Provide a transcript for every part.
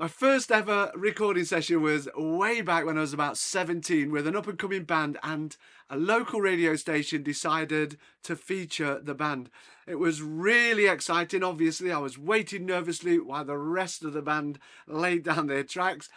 My first ever recording session was way back when I was about 17 with an up and coming band, and a local radio station decided to feature the band. It was really exciting. Obviously, I was waiting nervously while the rest of the band laid down their tracks.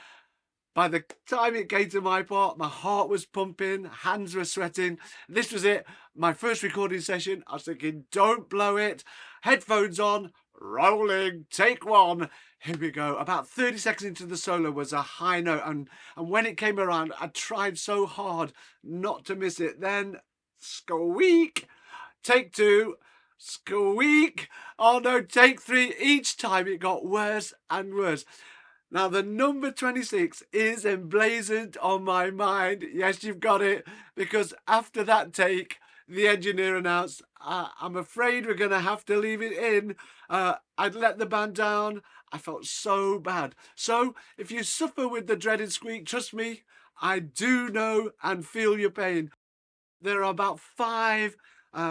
By the time it came to my part, my heart was pumping, hands were sweating. This was it, my first recording session. I was thinking, don't blow it. Headphones on, rolling, take one. Here we go. About 30 seconds into the solo was a high note, and when it came around, I tried so hard not to miss it. Then, squeak, take two, squeak. Oh no, take three. Each time it got worse and worse. Now, the number 26 is emblazoned on my mind. Yes, you've got it. Because after that take, the engineer announced, I'm afraid we're going to have to leave it in. I'd let the band down. I felt so bad. So, if you suffer with the dreaded squeak, trust me, I do know and feel your pain. There are about 5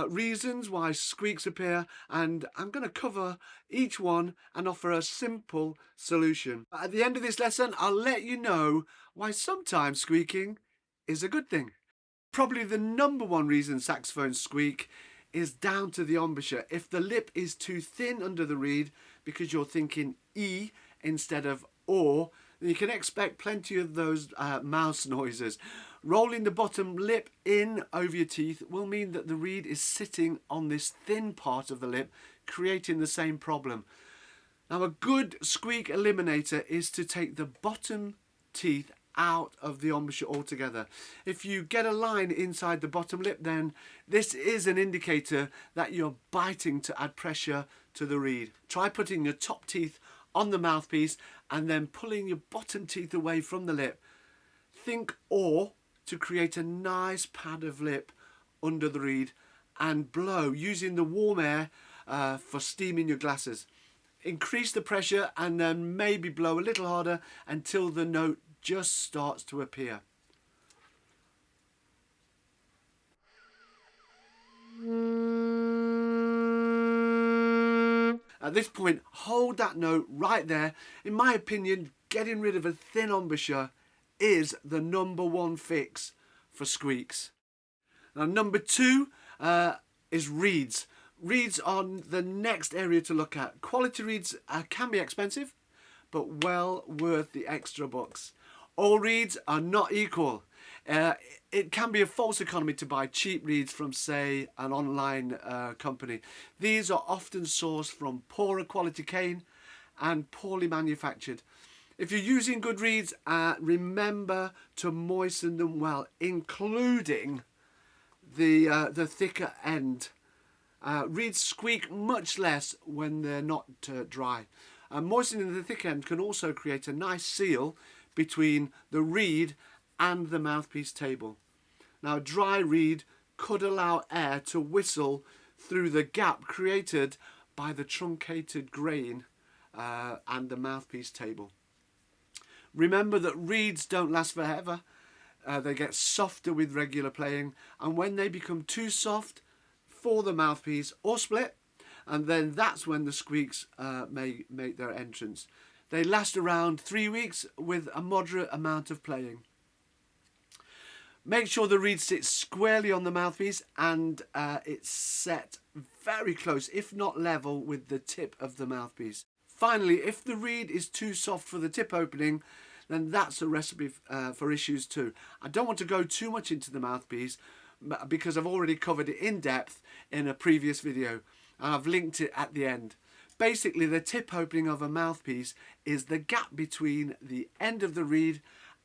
reasons why squeaks appear, and I'm going to cover each one and offer a simple solution. At the end of this lesson, I'll let you know why sometimes squeaking is a good thing. Probably the number one reason saxophones squeak is down to the embouchure. If the lip is too thin under the reed because you're thinking E instead of O, then you can expect plenty of those mouse noises. Rolling the bottom lip in over your teeth will mean that the reed is sitting on this thin part of the lip, creating the same problem. Now, a good squeak eliminator is to take the bottom teeth out of the embouchure altogether. If you get a line inside the bottom lip, then this is an indicator that you're biting to add pressure to the reed. Try putting your top teeth on the mouthpiece and then pulling your bottom teeth away from the lip. Think or to create a nice pad of lip under the reed and blow using the warm air for steaming your glasses. Increase the pressure and then maybe blow a little harder until the note just starts to appear. At this point, hold that note right there. In my opinion, getting rid of a thin embouchure is the number one fix for squeaks. Now, number 2 is reeds. Reeds are the next area to look at. Quality reeds can be expensive, but well worth the extra bucks. All reeds are not equal. It can be a false economy to buy cheap reeds from, say, an online company. These are often sourced from poorer quality cane and poorly manufactured. If you're using good reeds, remember to moisten them well, including the thicker end. Reeds squeak much less when they're not dry. Moistening the thick end can also create a nice seal between the reed and the mouthpiece table. Now, a dry reed could allow air to whistle through the gap created by the truncated grain and the mouthpiece table. Remember that reeds don't last forever. They get softer with regular playing, and when they become too soft for the mouthpiece or split, and then that's when the squeaks may make their entrance. They last around 3 weeks with a moderate amount of playing. Make sure the reed sits squarely on the mouthpiece and it's set very close, if not level, with the tip of the mouthpiece. Finally, if the reed is too soft for the tip opening, then that's a recipe for issues too. I don't want to go too much into the mouthpiece because I've already covered it in depth in a previous video, and I've linked it at the end. Basically, the tip opening of a mouthpiece is the gap between the end of the reed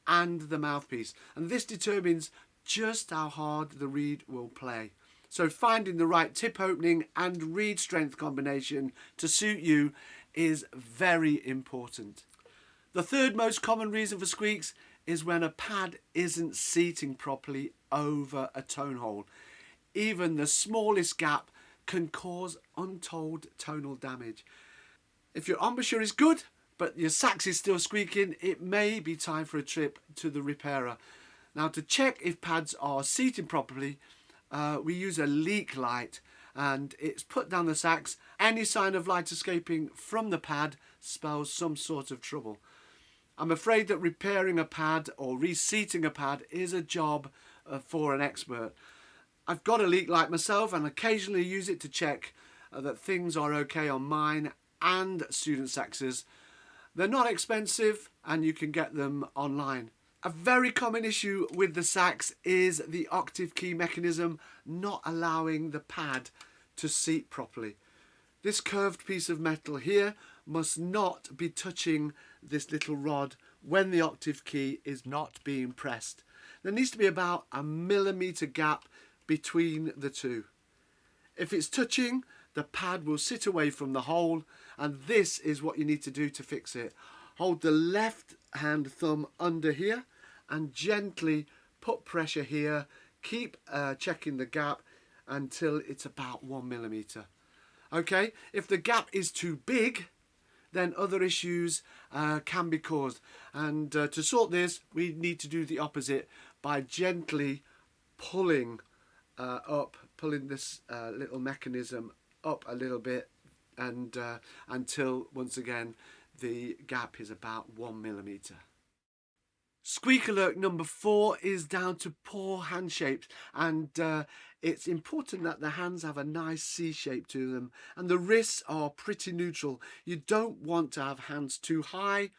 and the mouthpiece, and this determines just how hard the reed will play. So finding the right tip opening and reed strength combination to suit you is very important. The third most common reason for squeaks is when a pad isn't seating properly over a tone hole. Even the smallest gap can cause untold tonal damage. If your embouchure is good, but your sax is still squeaking, it may be time for a trip to the repairer. Now, to check if pads are seating properly, we use a leak light, and it's put down the sax. Any sign of light escaping from the pad spells some sort of trouble. I'm afraid that repairing a pad or reseating a pad is a job for an expert. I've got a leak light myself and occasionally use it to check that things are okay on mine and student saxes. They're not expensive and you can get them online. A very common issue with the sax is the octave key mechanism not allowing the pad to seat properly. This curved piece of metal here must not be touching this little rod when the octave key is not being pressed. There needs to be about a millimetre gap between the two. If it's touching, the pad will sit away from the hole, and this is what you need to do to fix it. Hold the left hand thumb under here and gently put pressure here. Keep checking the gap until it's about 1 millimetre. Okay, if the gap is too big, then other issues can be caused. And to sort this, we need to do the opposite by gently pulling pulling this little mechanism up a little bit, and until once again the gap is about 1 millimetre. Squeak alert number 4 is down to poor hand shapes, and it's important that the hands have a nice C shape to them and the wrists are pretty neutral. You don't want to have hands too high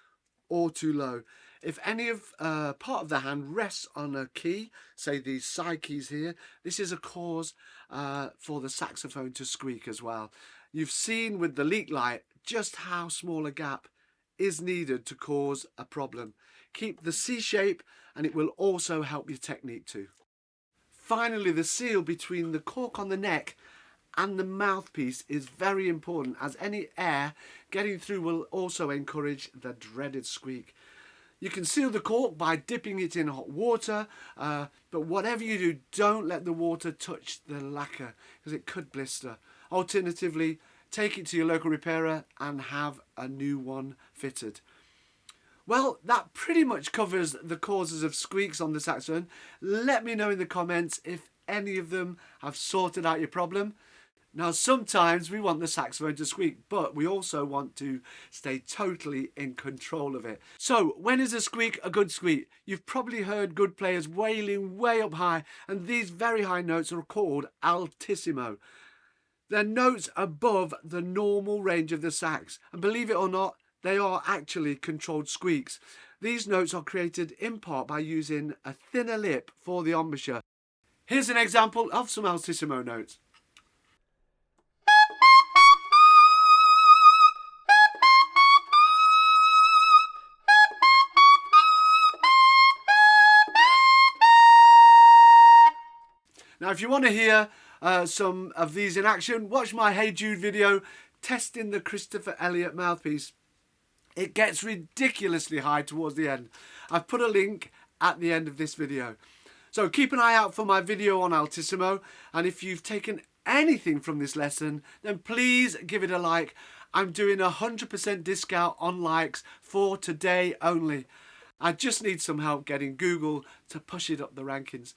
or too low. If any of part of the hand rests on a key, say these side keys here, this is a cause for the saxophone to squeak as well. You've seen with the leak light just how small a gap is needed to cause a problem. Keep the C shape and it will also help your technique too. Finally, the seal between the cork on the neck and the mouthpiece is very important, as any air getting through will also encourage the dreaded squeak. You can seal the cork by dipping it in hot water, but whatever you do, don't let the water touch the lacquer because it could blister. Alternatively, take it to your local repairer and have a new one fitted. Well, that pretty much covers the causes of squeaks on the saxophone. Let me know in the comments if any of them have sorted out your problem. Now, sometimes we want the saxophone to squeak, but we also want to stay totally in control of it. So, when is a squeak a good squeak? You've probably heard good players wailing way up high, and these very high notes are called Altissimo. They're notes above the normal range of the sax, and believe it or not, they are actually controlled squeaks. These notes are created in part by using a thinner lip for the embouchure. Here's an example of some Altissimo notes. Now, if you want to hear some of these in action, watch my Hey Jude video testing the Christopher Elliott mouthpiece. It gets ridiculously high towards the end. I've put a link at the end of this video. So keep an eye out for my video on Altissimo, and if you've taken anything from this lesson, then please give it a like. I'm doing 100% discount on likes for today only. I just need some help getting Google to push it up the rankings.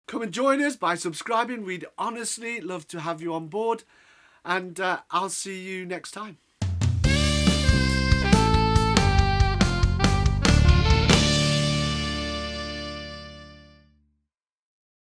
Come and join us by subscribing. We'd honestly love to have you on board, and I'll see you next time.